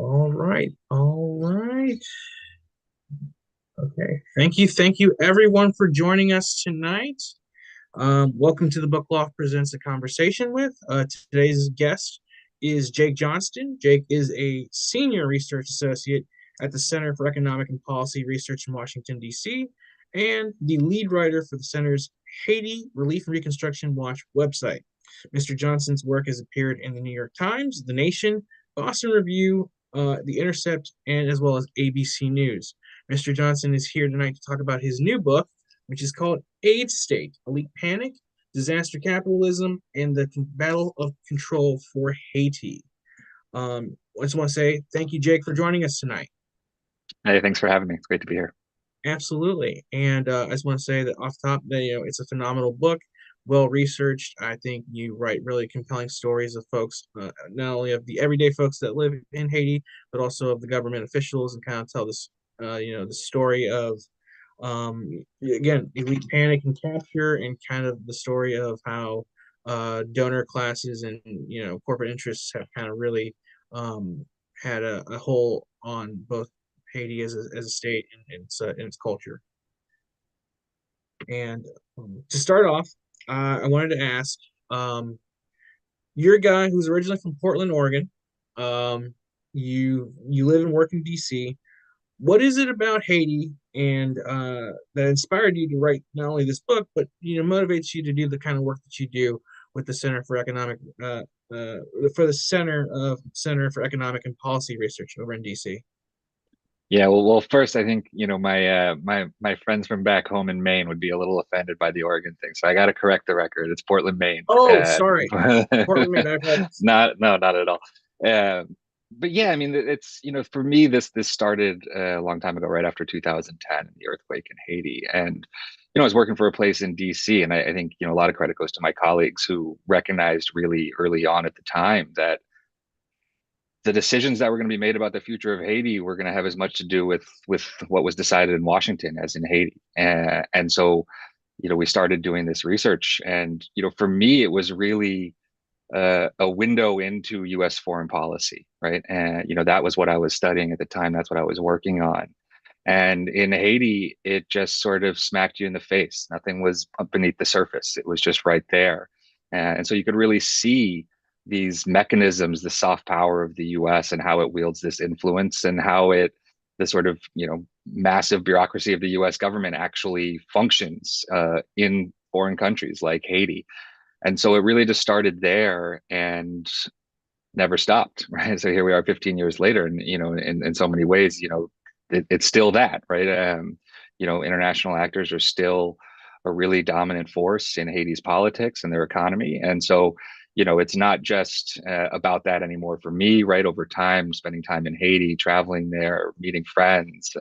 All right. All right. Okay. Thank you, everyone, for joining us tonight. Welcome to the Book Loft Presents a Conversation with. Today's guest is Jake Johnston. Jake is a senior research associate at the Center for Economic and Policy Research in Washington, D.C., and the lead writer for the center's Haiti Relief and Reconstruction Watch website. Mr. Johnston's work has appeared in the New York Times, The Nation, Boston Review, The Intercept, and as well as ABC News. Mr. Johnston is here tonight to talk about his new book, which is called Aid State, Elite Panic, Disaster Capitalism, and the Battle of Control for Haiti. I just want to say thank you, Jake, for joining us tonight. Hey, thanks for having me. It's great to be here. Absolutely. And I just want to say that off top that it's a phenomenal book, well researched. I think you write really compelling stories of folks, not only of the everyday folks that live in Haiti, but also of the government officials, and kind of tell this, the story of again, elite panic and capture, and kind of the story of how donor classes and corporate interests have kind of really had a hold on both Haiti as a state and its culture. And to start off, I wanted to ask, um, you're a guy who's originally from Portland, Oregon. You live and work in DC. What is it about Haiti and that inspired you to write not only this book, but motivates you to do the kind of work that you do with the Center for Economic for the Center for Economic and Policy Research over in DC? Yeah, well, first, I think my friends from back home in Maine would be a little offended by the Oregon thing, so I got to correct the record. It's Portland, Maine. Oh, sorry, Portland, Maine. I've had Not at all. Uh, but yeah, I mean, it's for me, this started a long time ago, right after 2010, and the earthquake in Haiti, and I was working for a place in DC, and I think a lot of credit goes to my colleagues who recognized really early on at the time that the decisions that were going to be made about the future of Haiti were going to have as much to do with what was decided in Washington as in Haiti. And so, we started doing this research, and for me, it was really a window into U.S. foreign policy, right? And that was what I was studying at the time. That's what I was working on. And in Haiti, it just sort of smacked you in the face. Nothing was beneath the surface. It was just right there. And so you could really see these mechanisms, the soft power of the US and how it wields this influence and how the sort of, massive bureaucracy of the US government actually functions in foreign countries like Haiti. And so it really just started there and never stopped, right? So here we are 15 years later, and, in so many ways, it's still that, right? International actors are still a really dominant force in Haiti's politics and their economy. And so, it's not just about that anymore for me, right? Over time, spending time in Haiti, traveling there, meeting friends,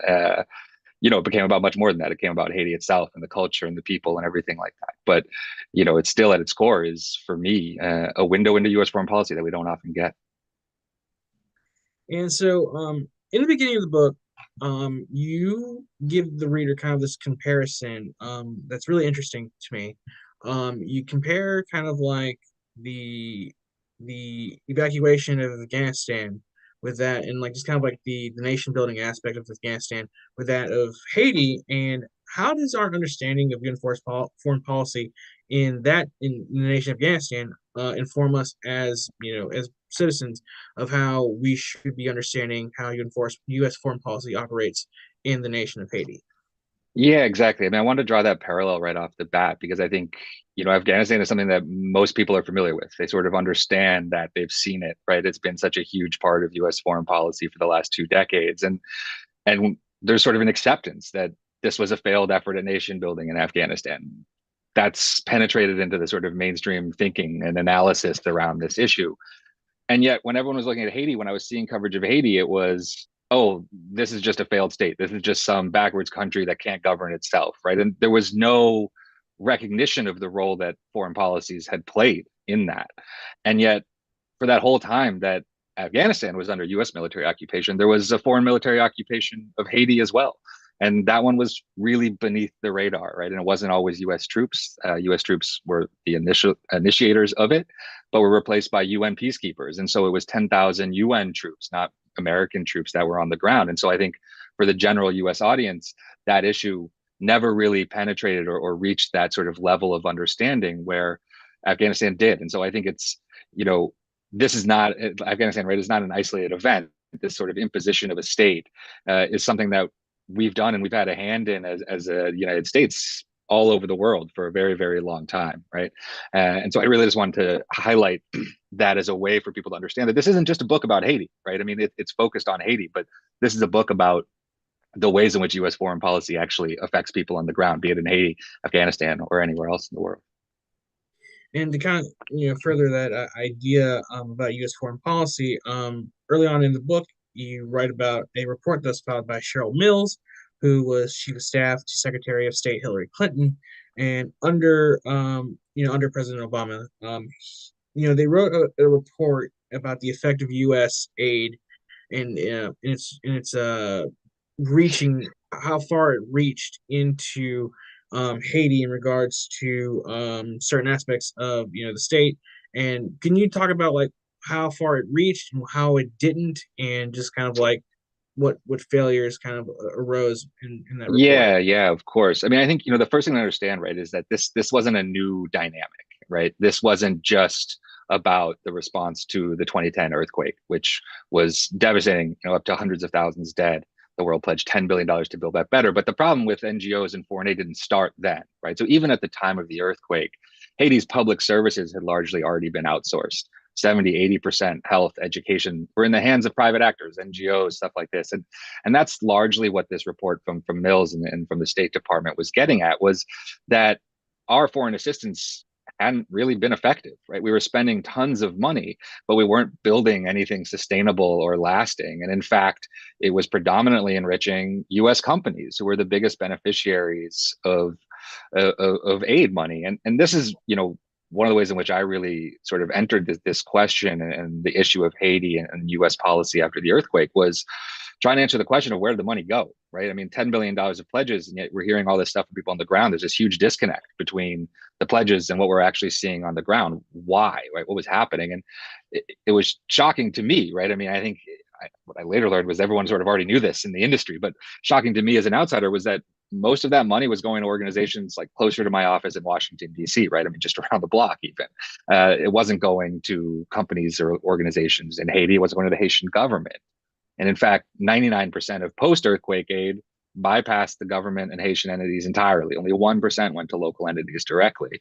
it became about much more than that. It came about Haiti itself and the culture and the people and everything like that. But, it's still at its core is for me a window into US foreign policy that we don't often get. And so, in the beginning of the book, you give the reader kind of this comparison that's really interesting to me. You compare kind of like the the evacuation of Afghanistan with that, and like just kind of like the nation building aspect of Afghanistan with that of Haiti, and how does our understanding of foreign policy in the nation of Afghanistan inform us as as citizens of how we should be understanding how U.S. foreign policy operates in the nation of Haiti? Yeah, exactly. I mean, I wanted to draw that parallel right off the bat because I think, Afghanistan is something that most people are familiar with. They sort of understand that they've seen it, right? It's been such a huge part of US foreign policy for the last 2 decades. And there's sort of an acceptance that this was a failed effort at nation building in Afghanistan. That's penetrated into the sort of mainstream thinking and analysis around this issue. And yet, when everyone was looking at Haiti, when I was seeing coverage of Haiti, it was, oh, this is just a failed state. This is just some backwards country that can't govern itself, right? And there was no recognition of the role that foreign policies had played in that. And yet, for that whole time that Afghanistan was under US military occupation, there was a foreign military occupation of Haiti as well. And that one was really beneath the radar, right? And it wasn't always US troops. US troops were the initial initiators of it, but were replaced by UN peacekeepers. And so it was 10,000 UN troops, not American troops that were on the ground. And so I think for the general US audience, that issue never really penetrated or reached that sort of level of understanding where Afghanistan did. And so I think it's, you know, this is not Afghanistan, right? Is not an isolated event. This sort of imposition of a state is something that we've done and we've had a hand in as a United States all over the world for a very, very long time, right? And so I really just wanted to highlight that as a way for people to understand that this isn't just a book about Haiti, right? I mean, it's focused on Haiti, but this is a book about the ways in which U.S. foreign policy actually affects people on the ground, be it in Haiti, Afghanistan, or anywhere else in the world. And to kind of further that idea about U.S. foreign policy, early on in the book, you write about a report that's filed by Cheryl Mills, who was chief of staff to Secretary of State Hillary Clinton, and under President Obama, they wrote a report about the effect of U.S. aid and its reaching how far it reached into Haiti in regards to certain aspects of the state. And can you talk about like how far it reached and how it didn't, and just kind of like what failures kind of arose in that report? Yeah, of course. I mean, I think, the first thing to understand, right, is that this wasn't a new dynamic, right? This wasn't just about the response to the 2010 earthquake, which was devastating, up to hundreds of thousands dead. The world pledged $10 billion to build that better. But the problem with NGOs and foreign aid didn't start then, right? So even at the time of the earthquake, Haiti's public services had largely already been outsourced. 70, 80% health, education were in the hands of private actors, NGOs, stuff like this. And that's largely what this report from Mills and from the State Department was getting at, was that our foreign assistance hadn't really been effective, right? We were spending tons of money, but we weren't building anything sustainable or lasting. And in fact, it was predominantly enriching US companies who were the biggest beneficiaries of aid money. And this is, one of the ways in which I really sort of entered this question and the issue of Haiti and US policy after the earthquake was trying to answer the question of where did the money go, right? I mean, $10 billion of pledges, and yet we're hearing all this stuff from people on the ground. There's this huge disconnect between the pledges and what we're actually seeing on the ground. Why, right? What was happening? And it was shocking to me, right? I mean, I think what I later learned was everyone sort of already knew this in the industry, but shocking to me as an outsider was that most of that money was going to organizations like closer to my office in Washington, D.C., right? I mean, just around the block even. It wasn't going to companies or organizations in Haiti. It wasn't going to the Haitian government. And in fact, 99% of post-earthquake aid bypassed the government and Haitian entities entirely. Only 1% went to local entities directly.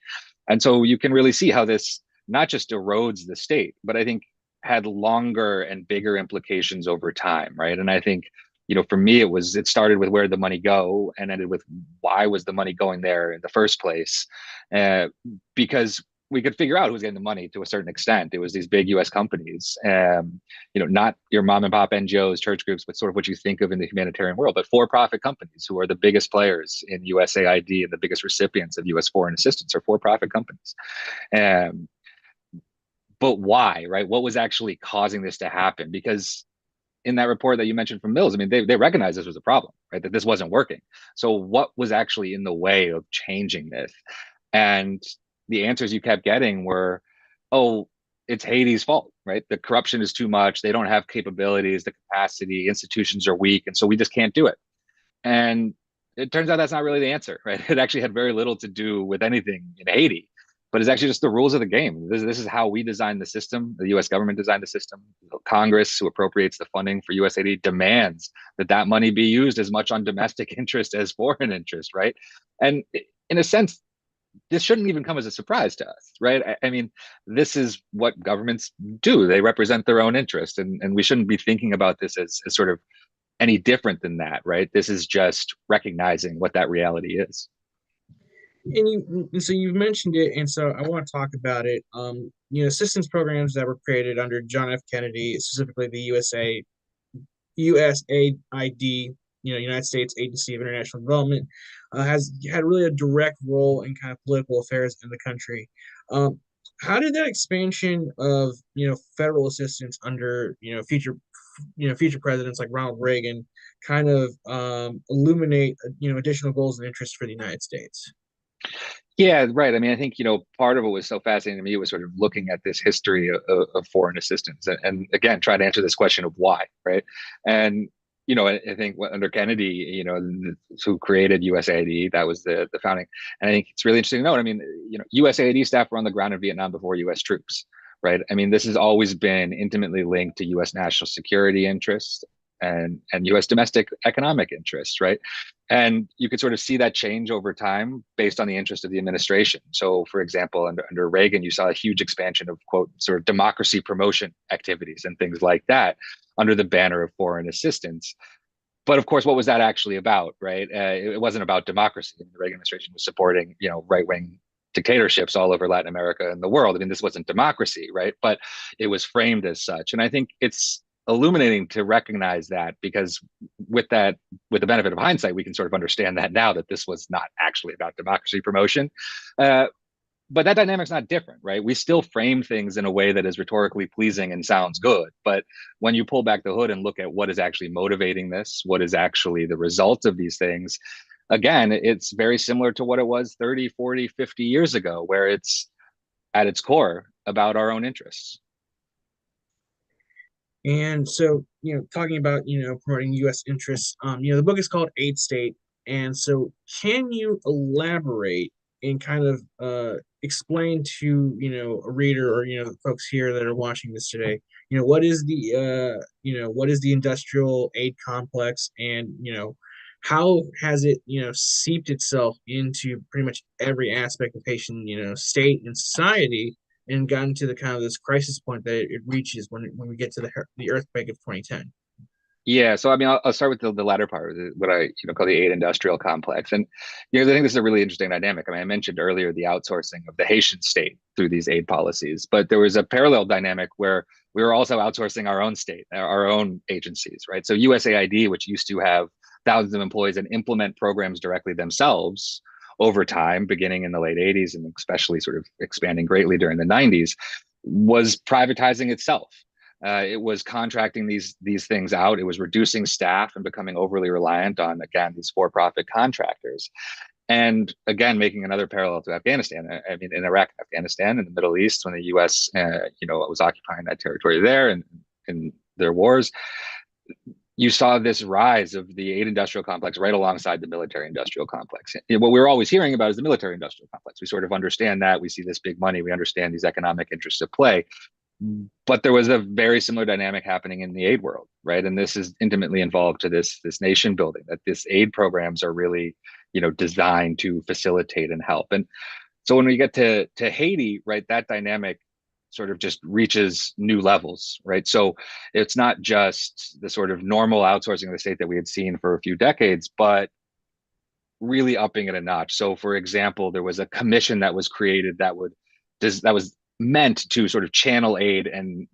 And so you can really see how this not just erodes the state, but I think had longer and bigger implications over time, right? And I think, for me, it started with where did the money go and ended with why was the money going there in the first place? Because we could figure out who was getting the money to a certain extent. It was these big US companies, not your mom and pop NGOs, church groups, but sort of what you think of in the humanitarian world, but for-profit companies who are the biggest players in USAID and the biggest recipients of US foreign assistance are for-profit companies. But why, right? What was actually causing this to happen? Because in that report that you mentioned from Mills, I mean, they recognized this was a problem, right? That this wasn't working. So what was actually in the way of changing this? And the answers you kept getting were, oh, it's Haiti's fault, right? The corruption is too much. They don't have capabilities, the capacity, institutions are weak. And so we just can't do it. And it turns out that's not really the answer, right? It actually had very little to do with anything in Haiti, but it's actually just the rules of the game. This is how we designed the system. The US government designed the system. Congress, who appropriates the funding for USAID, demands that money be used as much on domestic interest as foreign interest, right? And in a sense, this shouldn't even come as a surprise to us, right? I mean, this is what governments do. They represent their own interest, and we shouldn't be thinking about this as sort of any different than that, right? This is just recognizing what that reality is. And so you've mentioned it, and so I want to talk about it. Assistance programs that were created under John F. Kennedy, specifically the USAID, United States Agency of International Development, has had really a direct role in kind of political affairs in the country. How did that expansion of federal assistance under future presidents like Ronald Reagan kind of illuminate additional goals and interests for the United States? Yeah, right. I mean, I think, part of what was so fascinating to me was sort of looking at this history of foreign assistance and again, try to answer this question of why, right? And, I think under Kennedy, who created USAID, that was the founding. And I think it's really interesting to note, I mean, USAID staff were on the ground in Vietnam before US troops, right? I mean, this has always been intimately linked to US national security interests and US domestic economic interests, right? And you could sort of see that change over time based on the interest of the administration. So, for example, under Reagan, you saw a huge expansion of, quote, sort of democracy promotion activities and things like that under the banner of foreign assistance. But of course, what was that actually about, right? It wasn't about democracy. I mean, the Reagan administration was supporting, right-wing dictatorships all over Latin America and the world. I mean, this wasn't democracy, right? But it was framed as such. And I think it's illuminating to recognize that, because with the benefit of hindsight, we can sort of understand that now, that this was not actually about democracy promotion. Uh, but that dynamic's not different, right? We still frame things in a way that is rhetorically pleasing and sounds good. But when you pull back the hood and look at what is actually motivating this, what is actually the result of these things, again, it's very similar to what it was 30, 40, 50 years ago, where it's at its core about our own interests. And so, talking about, promoting U.S. interests, the book is called Aid State. And so, can you elaborate and kind of explain to, a reader or, the folks here that are watching this today, what is the industrial aid complex, and, how has it, seeped itself into pretty much every aspect of Haitian, state and society, and gotten to the kind of this crisis point that it reaches when we get to the earthquake of 2010. Yeah, so I mean, I'll start with the latter part, what I call the aid industrial complex, and I think this is a really interesting dynamic. I mean, I mentioned earlier the outsourcing of the Haitian state through these aid policies, but there was a parallel dynamic where we were also outsourcing our own state, our own agencies, right? So USAID, which used to have thousands of employees and implement programs directly themselves over time, beginning in the late 80s and especially sort of expanding greatly during the 90s, was privatizing itself. It was contracting these things out. It was reducing staff and becoming overly reliant on, again, these for-profit contractors. And again, making another parallel to Afghanistan. I mean, in Iraq, Afghanistan, in the Middle East, when the U.S. Was occupying that territory there and in their wars, you saw this rise of the aid industrial complex right alongside the military industrial complex. What we're always hearing about is the military industrial complex. We sort of understand that. We see this big money. We understand these economic interests at play. But there was a very similar dynamic happening in the aid world, right? And this is intimately involved to this nation building, that this aid programs are really, designed to facilitate and help. And so when we get to Haiti, right, that dynamic sort of just reaches new levels, right? So it's not just the sort of normal outsourcing of the state that we had seen for a few decades, but really upping it a notch. So, for example, there was a commission that was created that was meant to sort of channel aid and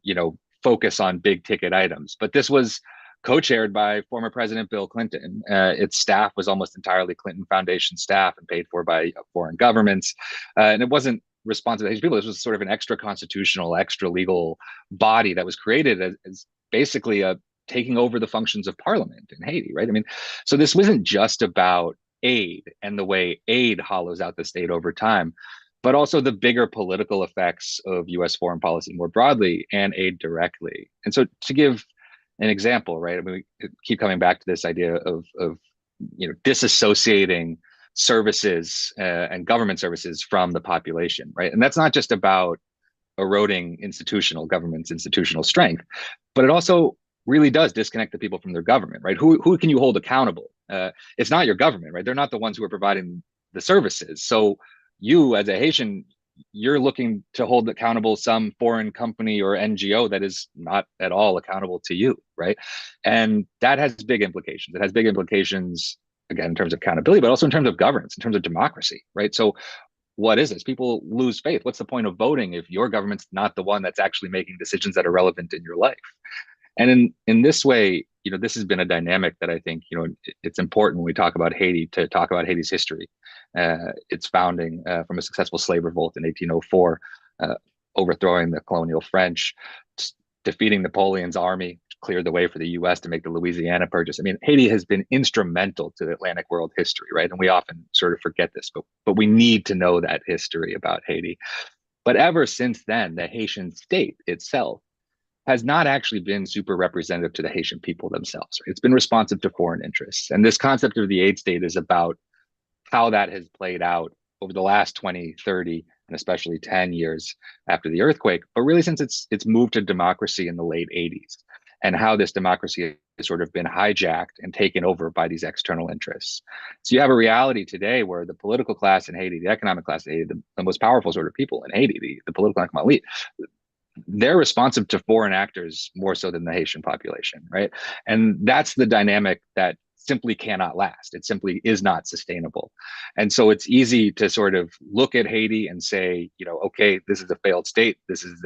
focus on big ticket items. But this was co-chaired by former President Bill Clinton. Its staff was almost entirely Clinton Foundation staff and paid for by foreign governments, and it wasn't responsive to these people. This was sort of an extra constitutional, extra legal body that was created as basically a taking over the functions of parliament in Haiti, right? I mean, so this wasn't just about aid and the way aid hollows out the state over time, but also the bigger political effects of US foreign policy more broadly and aid directly. And so to give an example, right? I mean, we keep coming back to this idea of disassociating services and government services from the population, right? And that's not just about eroding government's institutional strength, but it also really does disconnect the people from their government, right? Who can you hold accountable? It's not your government, right? They're not the ones who are providing the services. So you, as a Haitian, you're looking to hold accountable some foreign company or NGO that is not at all accountable to you, right? And that has big implications. It has big implications, again, in terms of accountability, but also in terms of governance, in terms of democracy, right? So what is this? People lose faith. What's the point of voting if your government's not the one that's actually making decisions that are relevant in your life? And in this way, this has been a dynamic that I think, it's important when we talk about Haiti to talk about Haiti's history, its founding from a successful slave revolt in 1804, overthrowing the colonial French, defeating Napoleon's army, which cleared the way for the US to make the Louisiana Purchase. I mean, Haiti has been instrumental to the Atlantic world history, right? And we often sort of forget this, but we need to know that history about Haiti. But ever since then, the Haitian state itself has not actually been super representative to the Haitian people themselves. Right? It's been responsive to foreign interests. And this concept of the aid state is about how that has played out over the last 20, 30, and especially 10 years after the earthquake, but really since it's moved to democracy in the late 80s, and how this democracy has sort of been hijacked and taken over by these external interests. So you have a reality today where the political class in Haiti, the economic class in Haiti, the most powerful sort of people in Haiti, the political economic elite, they're responsive to foreign actors more so than the Haitian population, right? And that's the dynamic that simply cannot last. It simply is not sustainable. And so it's easy to sort of look at Haiti and say, okay, this is a failed state. This is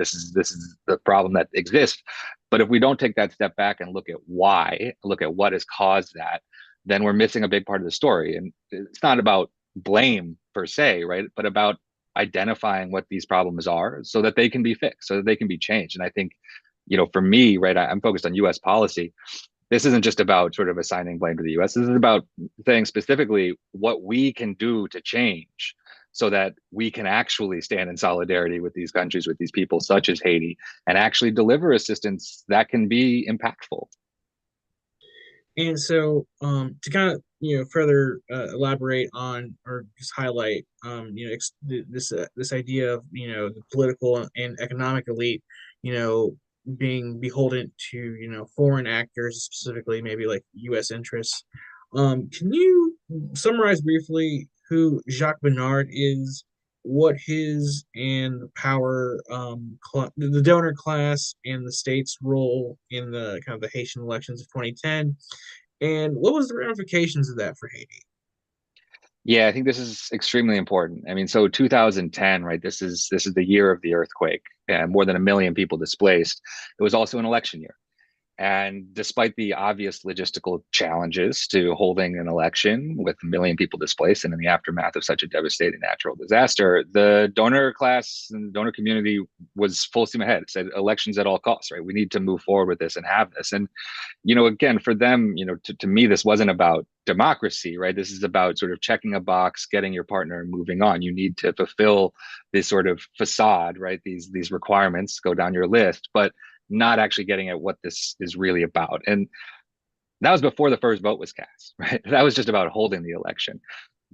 the problem that exists. But if we don't take that step back and look at why, look at what has caused that, then we're missing a big part of the story. And it's not about blame per se, right? But about identifying what these problems are so that they can be fixed, so that they can be changed. And I think, for me, right, I'm focused on US policy. This isn't just about sort of assigning blame to the US. This is about saying specifically what we can do to change so that we can actually stand in solidarity with these countries, with these people such as Haiti, and actually deliver assistance that can be impactful. And so, to kind of further elaborate on or just highlight, this idea of the political and economic elite, you know, being beholden to foreign actors, specifically maybe like U.S. interests. Can you summarize briefly who Jacques Bernard is, what his and the power, the donor class and the state's role in the kind of the Haitian elections of 2010, and what was the ramifications of that for Haiti? Yeah, I think this is extremely important. I mean, so 2010, right? This is the year of the earthquake, and more than 1 million people displaced. It was also an election year. And despite the obvious logistical challenges to holding an election with 1 million people displaced and in the aftermath of such a devastating natural disaster, the donor class and the donor community was full steam ahead. It said elections at all costs, right? We need to move forward with this and have this. And, again, for them, to me, this wasn't about democracy, right? This is about sort of checking a box, getting your partner and moving on. You need to fulfill this sort of facade, right? These requirements go down your list, but not actually getting at what this is really about. And that was before the first vote was cast, right? That was just about holding the election.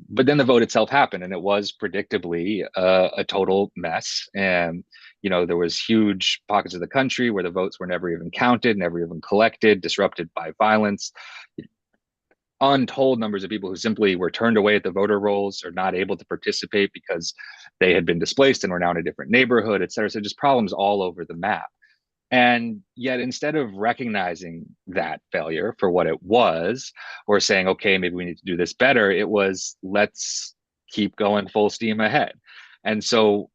But then the vote itself happened, and it was predictably a total mess. And there was huge pockets of the country where the votes were never even counted, never even collected, disrupted by violence. Untold numbers of people who simply were turned away at the voter rolls or not able to participate because they had been displaced and were now in a different neighborhood, et cetera. So just problems all over the map. And yet, instead of recognizing that failure for what it was, or saying, okay, maybe we need to do this better, it was, let's keep going full steam ahead. And so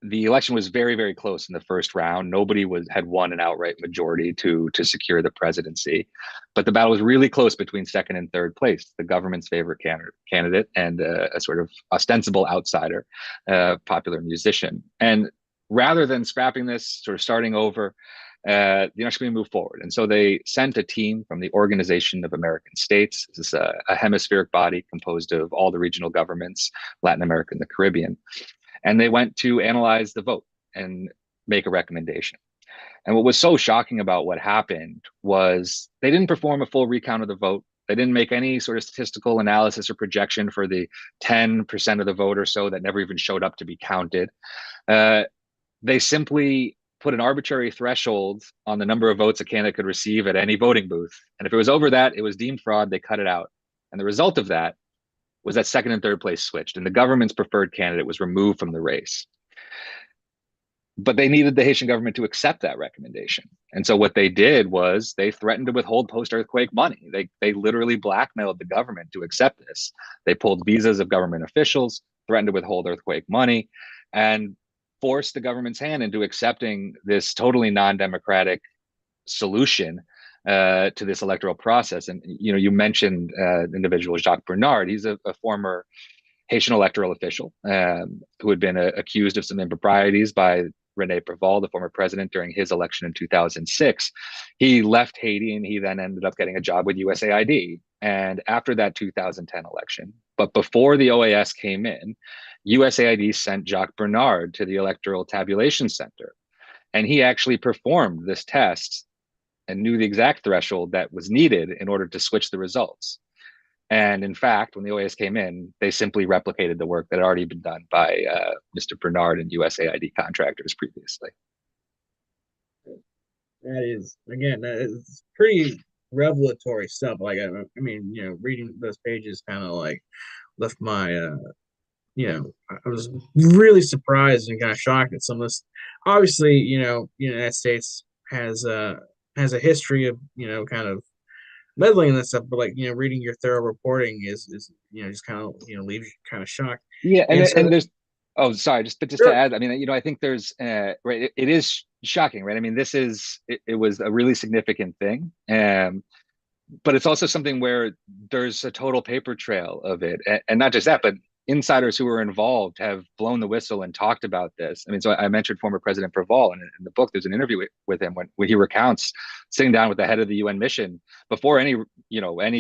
the election was very, very close in the first round. Nobody had won an outright majority to secure the presidency. But the battle was really close between second and third place, the government's favorite candidate and a sort of ostensible outsider, popular musician. And rather than scrapping this, sort of starting over, the United States move forward. And so they sent a team from the Organization of American States. This is a hemispheric body composed of all the regional governments, Latin America and the Caribbean. And they went to analyze the vote and make a recommendation. And what was so shocking about what happened was they didn't perform a full recount of the vote. They didn't make any sort of statistical analysis or projection for the 10% of the vote or so that never even showed up to be counted. They simply put an arbitrary threshold on the number of votes a candidate could receive at any voting booth. And if it was over that, it was deemed fraud. They cut it out. And the result of that was that second and third place switched, and the government's preferred candidate was removed from the race. But they needed the Haitian government to accept that recommendation. And so what they did was they threatened to withhold post-earthquake money. They literally blackmailed the government to accept this. They pulled visas of government officials, threatened to withhold earthquake money, and forced the government's hand into accepting this totally non-democratic solution to this electoral process. And you mentioned individual Jacques Bernard. He's a former Haitian electoral official who had been accused of some improprieties by Rene Preval, the former president, during his election in 2006. He left Haiti and he then ended up getting a job with USAID. And after that 2010 election, but before the OAS came in, USAID sent Jacques Bernard to the Electoral Tabulation Center. And he actually performed this test and knew the exact threshold that was needed in order to switch the results. And in fact, when the OAS came in, they simply replicated the work that had already been done by Mr. Bernard and USAID contractors previously. That is, again, that is pretty revelatory stuff. Like, I mean, reading those pages kind of like left my, I was really surprised and kind of shocked at some of this. Obviously, the United States has a history of, kind of meddling in this stuff, but like, reading your thorough reporting is just kind of, leaves you kind of shocked. Yeah, And so, and there's oh sorry, just to sure. add, I mean, I think there's right, it is shocking, right? I mean, it was a really significant thing. But it's also something where there's a total paper trail of it, and not just that, but insiders who were involved have blown the whistle and talked about this. I mean, so I mentioned former President Preval, and in the book there's an interview with him when he recounts sitting down with the head of the UN mission before any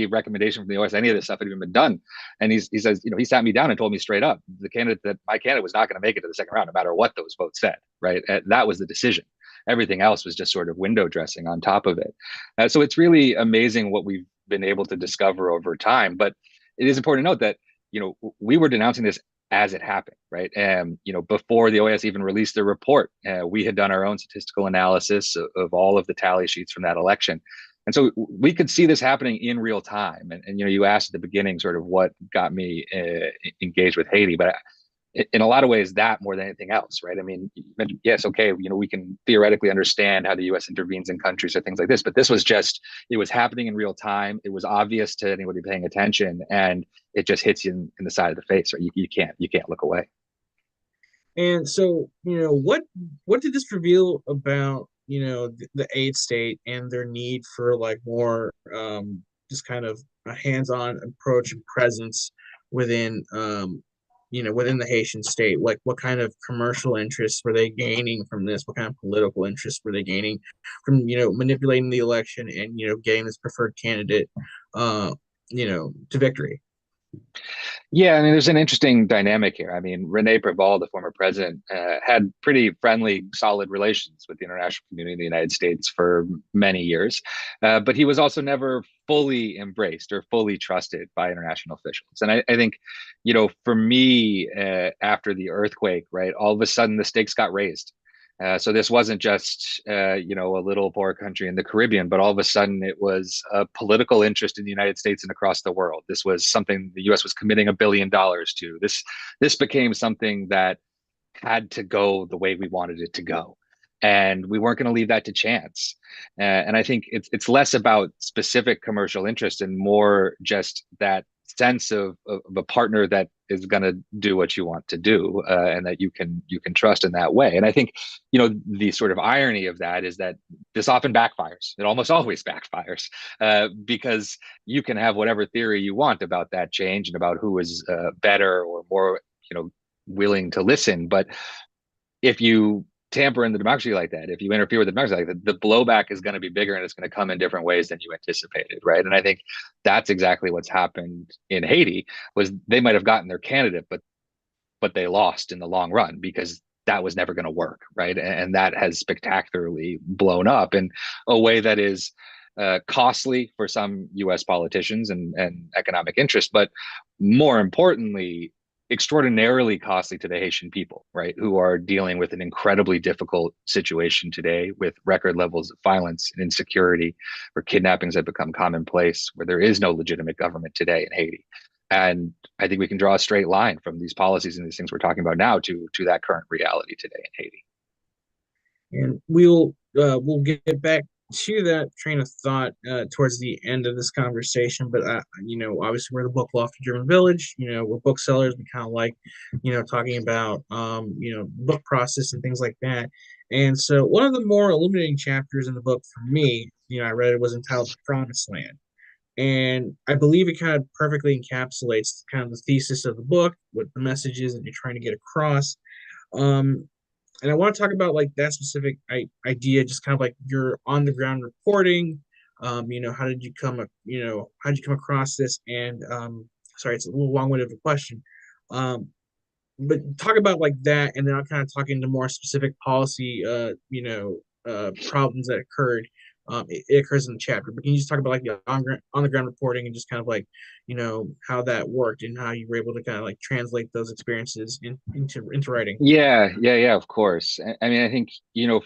recommendation from the US, any of this stuff had even been done. And he says, he sat me down and told me straight up, my candidate was not going to make it to the second round no matter what those votes said, right? That was the decision. Everything else was just sort of window dressing on top of it. So it's really amazing what we've been able to discover over time. But it is important to note that, we were denouncing this as it happened, right? And, before the OAS even released their report, we had done our own statistical analysis of all of the tally sheets from that election. And so we could see this happening in real time. And you asked at the beginning sort of what got me engaged with Haiti, but in a lot of ways that more than anything else, right? I mean, yes, okay, we can theoretically understand how the US intervenes in countries or things like this, but this was just, it was happening in real time. It was obvious to anybody paying attention, and it just hits you in the side of the face, right? You can't look away. And so, what did this reveal about, the aid state and their need for like more just kind of a hands-on approach and presence within within the Haitian state? Like, what kind of commercial interests were they gaining from this? What kind of political interests were they gaining from, manipulating the election and, getting this preferred candidate, to victory? Yeah, I mean, there's an interesting dynamic here. I mean, Rene Preval, the former president, had pretty friendly, solid relations with the international community in the United States for many years. But he was also never fully embraced or fully trusted by international officials. And I think, for me, after the earthquake, right, all of a sudden the stakes got raised. So this wasn't just a little poor country in the Caribbean, but all of a sudden it was a political interest in the United States and across the world. This was something the U.S. was committing $1 billion to. This became something that had to go the way we wanted it to go, and we weren't going to leave that to chance. And I think it's less about specific commercial interest and more just that sense of a partner that is going to do what you want to do, and that you can trust in that way. And I think the sort of irony of that is that this often backfires. It almost always backfires, because you can have whatever theory you want about that change and about who is better or more willing to listen, but if you tamper in the democracy like that, if you interfere with the democracy like that, the blowback is going to be bigger, and it's going to come in different ways than you anticipated, right? And I think that's exactly what's happened in Haiti. Was they might have gotten their candidate, but they lost in the long run because that was never going to work, right? And that has spectacularly blown up in a way that is costly for some U.S. politicians and economic interest, but more importantly, extraordinarily costly to the Haitian people, right, who are dealing with an incredibly difficult situation today with record levels of violence and insecurity, where kidnappings have become commonplace, where there is no legitimate government today in Haiti. And I think we can draw a straight line from these policies and these things we're talking about now to that current reality today in Haiti. And we'll get back to that train of thought towards the end of this conversation. But obviously we're the book Loft German Village. We're booksellers. We kind of like, talking about book process and things like that. And so one of the more illuminating chapters in the book for me, I read it, was entitled Promised Land. And I believe it kind of perfectly encapsulates kind of the thesis of the book, what the message is that you're trying to get across. Um, And I want to talk about like that specific idea, just kind of like your on the ground reporting. How did you how did you come across this? And sorry, it's a little long-winded of a question. Um, but talk about like that, and then I'll kind of talk into more specific policy, problems that occurred. It occurs in the chapter, but can you just talk about like the on the ground reporting and just kind of like, how that worked and how you were able to kind of like translate those experiences into writing? Yeah, of course. I mean, I think,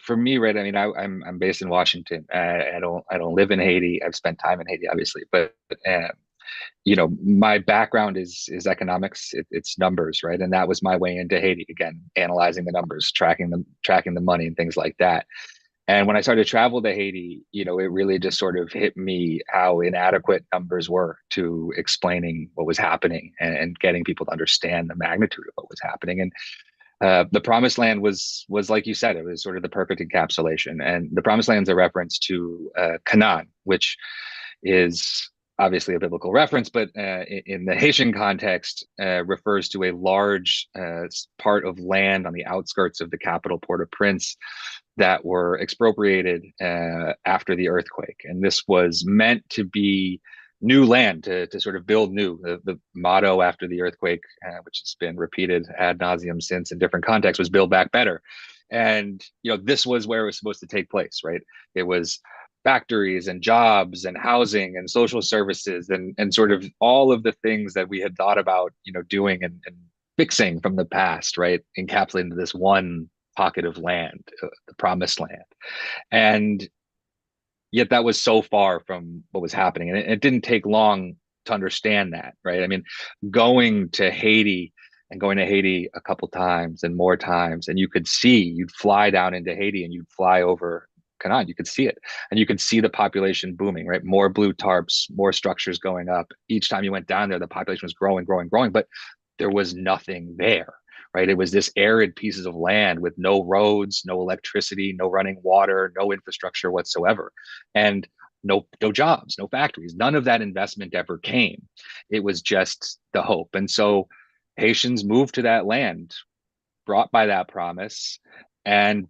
for me, right? I mean, I'm based in Washington. I don't live in Haiti. I've spent time in Haiti, obviously, but my background is economics. It's numbers, right? And that was my way into Haiti. Again, analyzing the numbers, tracking the money, and things like that. And when I started to travel to Haiti, it really just sort of hit me how inadequate numbers were to explaining what was happening and getting people to understand the magnitude of what was happening. And the Promised Land was like you said, it was sort of the perfect encapsulation. And the Promised Land is a reference to Canaan, which is obviously a biblical reference, but in the Haitian context, refers to a large part of land on the outskirts of the capital, Port-au-Prince, that were expropriated after the earthquake. And this was meant to be new land to sort of build new. The motto after the earthquake, which has been repeated ad nauseum since in different contexts, was build back better. And this was where it was supposed to take place, right? It was factories and jobs and housing and social services and sort of all of the things that we had thought about doing and fixing from the past, right, encapsulated into this one pocket of land, the Promised Land. And yet that was so far from what was happening. And it didn't take long to understand that, right? I mean, going to Haiti and going to Haiti a couple times and more times, and you'd fly down into Haiti and you'd fly over Canaan, you could see it. And you could see the population booming, right? More blue tarps, more structures going up. Each time you went down there, the population was growing, growing, growing, but there was nothing there, right? It was this arid pieces of land with no roads, no electricity, no running water, no infrastructure whatsoever. And no jobs, no factories. None of that investment ever came. It was just the hope. And so Haitians moved to that land, brought by that promise, and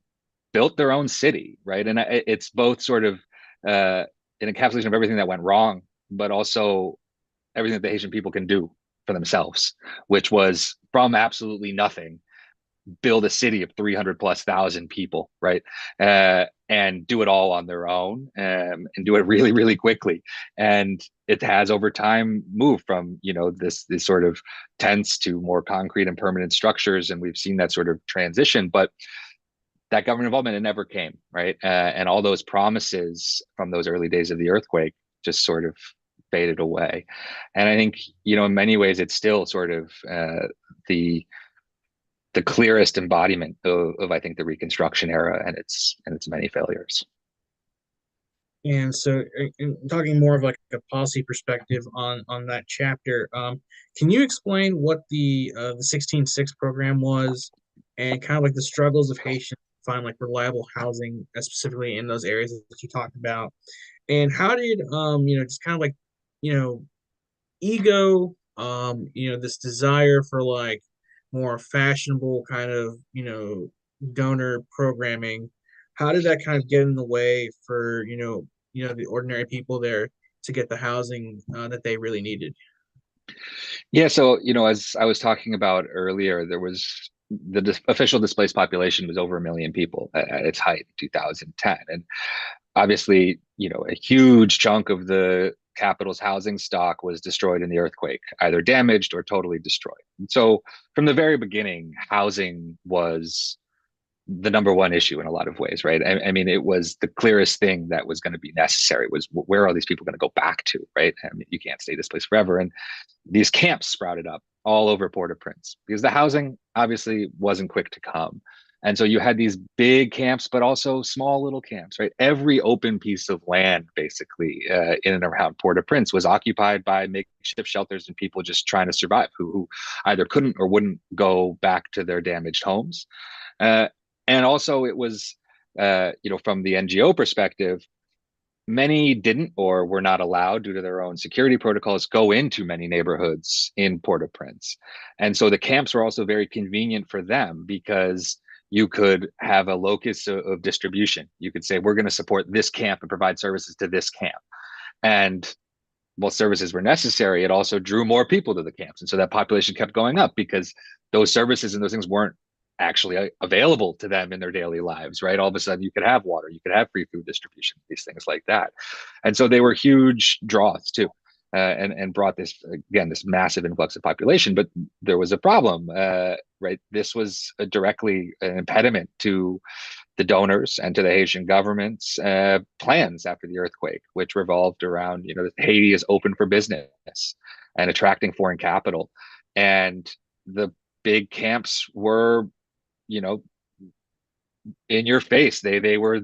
built their own city, right? And it's both sort of an encapsulation of everything that went wrong, but also everything that the Haitian people can do for themselves, which was from absolutely nothing, build a city of 300 plus thousand people, right? And do it all on their own, and do it really, really quickly. And it has over time moved from, this sort of tents to more concrete and permanent structures. And we've seen that sort of transition, but that government involvement, it never came, right? And all those promises from those early days of the earthquake just sort of faded away. And I think, in many ways, it's still sort of the clearest embodiment of I think the Reconstruction era and its many failures. And so, talking more of like a policy perspective on that chapter, can you explain what the 16-6 program was, and kind of like the struggles of Haitians to find like reliable housing, specifically in those areas that you talked about, and how did just kind of like you know ego, this desire for like more fashionable kind of donor programming, how did that kind of get in the way for the ordinary people there to get the housing that they really needed? Yeah, so as I was talking about earlier, there was the official displaced population was over 1 million people at its height in 2010, and obviously, a huge chunk of the capital's housing stock was destroyed in the earthquake, either damaged or totally destroyed. And so, from the very beginning, housing was the number one issue in a lot of ways, right? I mean, it was the clearest thing that was going to be necessary was where are these people going to go back to, right? I mean, you can't stay this place forever. And these camps sprouted up all over Port-au-Prince because the housing obviously wasn't quick to come. And so you had these big camps, but also small little camps, right? Every open piece of land, basically, in and around Port-au-Prince was occupied by makeshift shelters and people just trying to survive who either couldn't or wouldn't go back to their damaged homes. Uh, and also, it was, from the NGO perspective, many didn't or were not allowed due to their own security protocols go into many neighborhoods in Port-au-Prince. And so the camps were also very convenient for them because you could have a locus of distribution. You could say, we're going to support this camp and provide services to this camp. And while services were necessary, it also drew more people to the camps. And so that population kept going up because those services and those things weren't actually available to them in their daily lives, right? All of a sudden, you could have water, you could have free food distribution, these things like that. And so they were huge draws too. And brought this again this massive influx of population, but there was a problem, right? This was directly an impediment to the donors and to the Haitian government's plans after the earthquake, which revolved around, Haiti is open for business and attracting foreign capital. And the big camps were, in your face. They were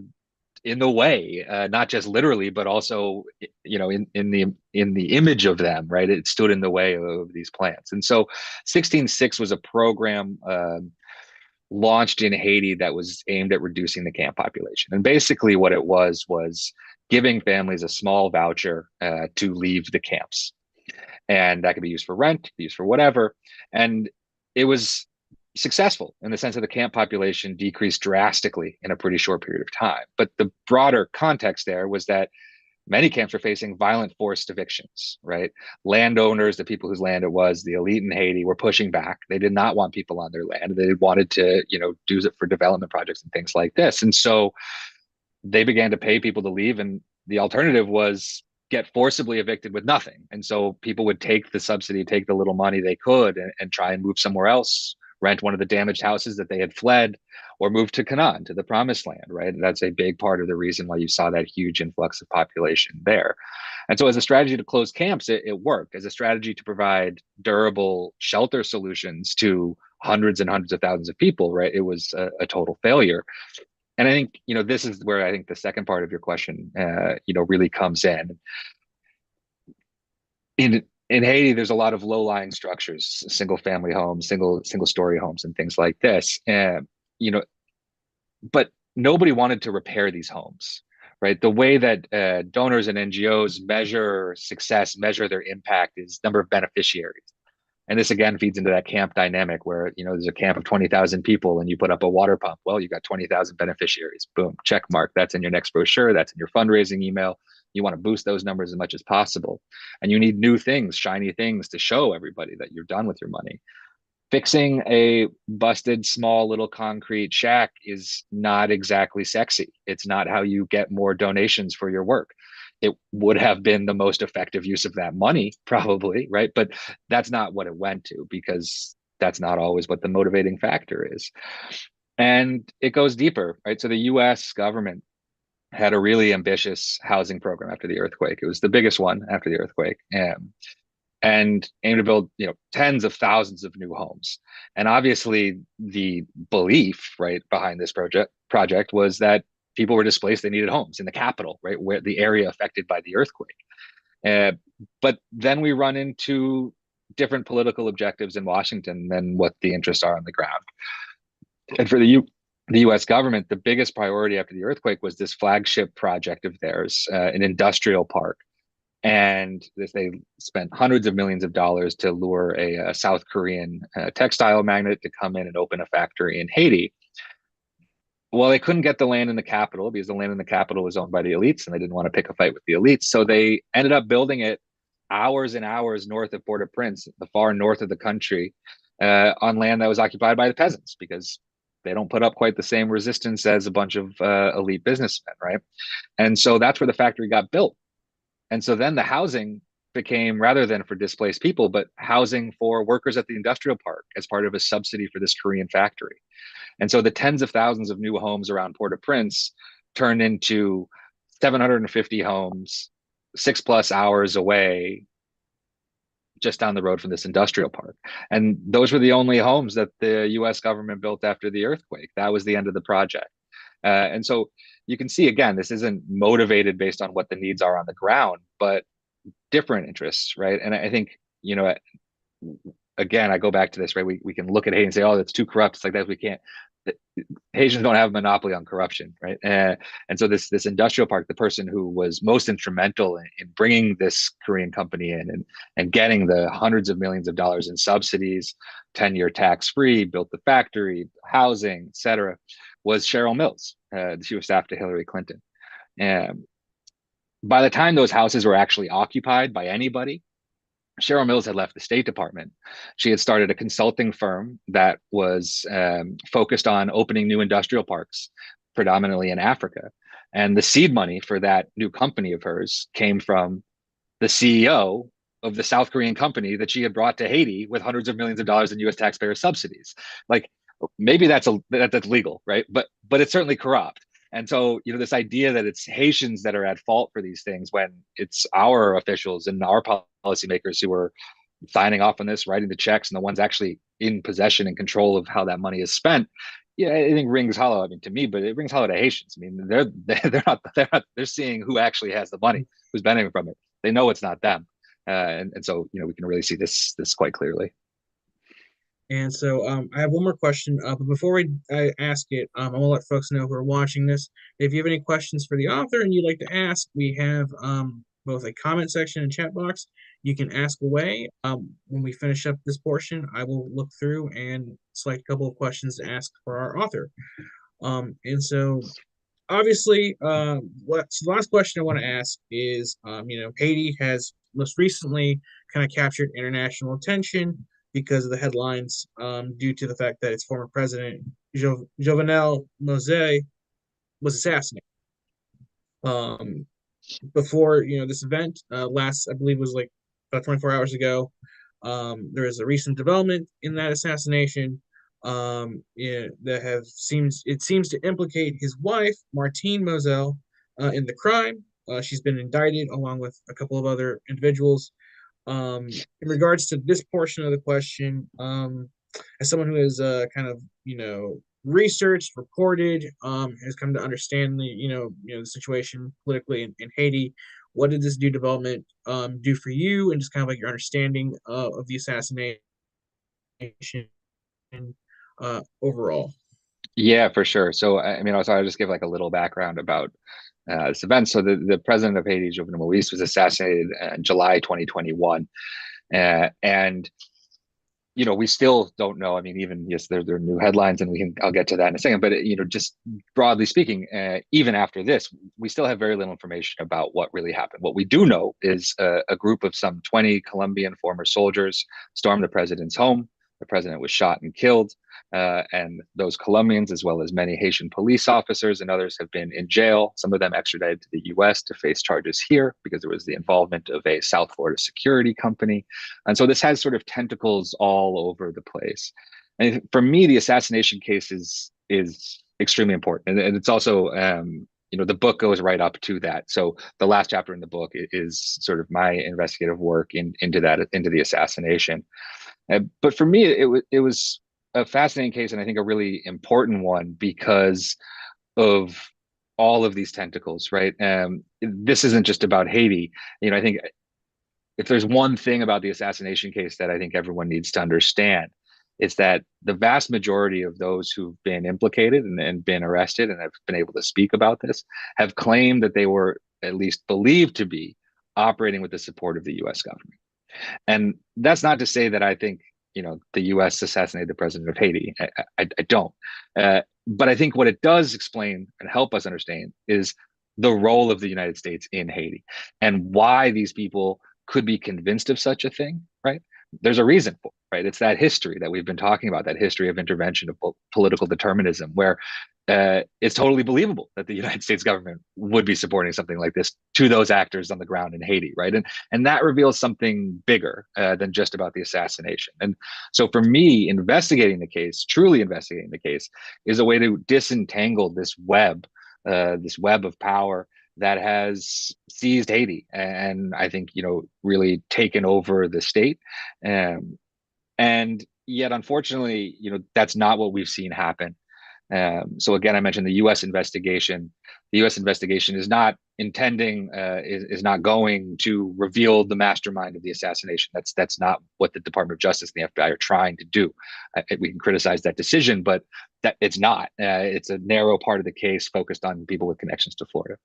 in the way, not just literally, but also, in the image of them, right? It stood in the way of these plans. And so 16.6 was a program launched in Haiti that was aimed at reducing the camp population. And basically what it was giving families a small voucher to leave the camps. And that could be used for rent, be used for whatever. And it was successful in the sense that the camp population decreased drastically in a pretty short period of time. But the broader context there was that many camps were facing violent forced evictions, right? Landowners, the people whose land it was, the elite in Haiti were pushing back. They did not want people on their land. They wanted to, use it for development projects and things like this. And so they began to pay people to leave. And the alternative was get forcibly evicted with nothing. And so people would take the subsidy, take the little money they could and try and move somewhere else, rent one of the damaged houses that they had fled, or move to Canaan, to the promised land, right? And that's a big part of the reason why you saw that huge influx of population there. And so as a strategy to close camps, it worked. As a strategy to provide durable shelter solutions to hundreds and hundreds of thousands of people, right? It was a total failure. And I think, this is where I think the second part of your question, really comes in. In Haiti, there's a lot of low-lying structures, single-family homes, single-story homes, and things like this. And but nobody wanted to repair these homes, right? The way that donors and NGOs measure success, measure their impact, is number of beneficiaries. And this again feeds into that camp dynamic where, there's a camp of 20,000 people and you put up a water pump. Well, you got 20,000 beneficiaries. Boom, check mark. That's in your next brochure. That's in your fundraising email. You want to boost those numbers as much as possible. And you need new things, shiny things to show everybody that you're done with your money. Fixing a busted small little concrete shack is not exactly sexy. It's not how you get more donations for your work. It would have been the most effective use of that money, probably, right? But that's not what it went to, because that's not always what the motivating factor is. And it goes deeper, right? So the US government had a really ambitious housing program after the earthquake. It was the biggest one after the earthquake. And aimed to build, tens of thousands of new homes. And obviously the belief, right, behind this project was that people were displaced, they needed homes in the capital, right, where the area affected by the earthquake. But then we run into different political objectives in Washington than what the interests are on the ground. And for the US government, the biggest priority after the earthquake was this flagship project of theirs, an industrial park. And they spent hundreds of millions of dollars to lure a South Korean textile magnate to come in and open a factory in Haiti. Well, they couldn't get the land in the capital because the land in the capital was owned by the elites and they didn't want to pick a fight with the elites. So they ended up building it hours and hours north of Port-au-Prince, the far north of the country, on land that was occupied by the peasants, because they don't put up quite the same resistance as a bunch of elite businessmen, right? And so that's where the factory got built. And so then the housing became, rather than for displaced people, but housing for workers at the industrial park as part of a subsidy for this Korean factory. And so the tens of thousands of new homes around Port-au-Prince turned into 750 homes, 6+ hours away, just down the road from this industrial park. And those were the only homes that the US government built after the earthquake. That was the end of the project. And so you can see, again, this isn't motivated based on what the needs are on the ground, but different interests, right? And I think, again, I go back to this, right? We can look at Haiti and say, oh, that's too corrupt. It's like that. We can't. Haitians don't have a monopoly on corruption, right? And so this industrial park, the person who was most instrumental in bringing this Korean company in and getting the hundreds of millions of dollars in subsidies, 10-year tax free, built the factory, housing, etc., was Cheryl Mills. She was staff to Hillary Clinton. And by the time those houses were actually occupied by anybody, Cheryl Mills had left the State Department. She had started a consulting firm that was focused on opening new industrial parks, predominantly in Africa. And the seed money for that new company of hers came from the CEO of the South Korean company that she had brought to Haiti with hundreds of millions of dollars in U.S. taxpayer subsidies. Like maybe that's legal, right? But it's certainly corrupt. And so, this idea that it's Haitians that are at fault for these things when it's our officials and our policymakers who are signing off on this, writing the checks, and the ones actually in possession and control of how that money is spent, yeah, I think rings hollow. I mean, to me, but it rings hollow to Haitians. I mean, they're seeing who actually has the money, who's benefiting from it. They know it's not them, and so we can really see this quite clearly. And so I have one more question. But before I ask it, I want to let folks know who are watching this. If you have any questions for the author and you'd like to ask, we have both a comment section and chat box. You can ask away. When we finish up this portion, I will look through and select a couple of questions to ask for our author. And so obviously, so the last question I want to ask is, Haiti has most recently kind of captured international attention because of the headlines, due to the fact that its former president Jovenel Moise was assassinated. Um, Before this event, last I believe was like about 24 hours ago. There is a recent development in that assassination, that seems to implicate his wife Martine Moselle in the crime. She's been indicted along with a couple of other individuals. In regards to this portion of the question, as someone who has kind of researched, reported, has come to understand the situation politically in Haiti. What did this new development do for you, and just kind of like your understanding of the assassination overall? Yeah, for sure. So, I mean, also, I'll just give like a little background about this event. So, the president of Haiti, Jovenel Moise, was assassinated in July 2021. And we still don't know. I mean, even yes, there are new headlines, and I'll get to that in a second. But just broadly speaking, even after this, we still have very little information about what really happened. What we do know is a group of some 20 Colombian former soldiers stormed the president's home. The president was shot and killed. And those Colombians, as well as many Haitian police officers and others, have been in jail, some of them extradited to the US to face charges here because there was the involvement of a South Florida security company. And so this has sort of tentacles all over the place. And for me, the assassination case is extremely important. And it's also, the book goes right up to that. So the last chapter in the book is sort of my investigative work into the assassination. But for me, it was a fascinating case, and I think a really important one because of all of these tentacles, right? This isn't just about Haiti. I think if there's one thing about the assassination case that I think everyone needs to understand, it's that the vast majority of those who've been implicated and been arrested and have been able to speak about this have claimed that they were at least believed to be operating with the support of the US government. And that's not to say that I think the U.S. assassinated the president of Haiti. I don't. But I think what it does explain and help us understand is the role of the United States in Haiti and why these people could be convinced of such a thing, right? There's a reason for it, right? It's that history that we've been talking about, that history of intervention, of political determinism, where it's totally believable that the United States government would be supporting something like this to those actors on the ground in Haiti, right? And that reveals something bigger than just about the assassination. And so for me, truly investigating the case, is a way to disentangle this web of power that has seized Haiti and I think really taken over the state. And yet, unfortunately, that's not what we've seen happen. So again, I mentioned the U.S. investigation. The U.S. investigation is not intending, is not going to reveal the mastermind of the assassination. That's not what the Department of Justice and the FBI are trying to do. We can criticize that decision, but that it's not. It's a narrow part of the case focused on people with connections to Florida.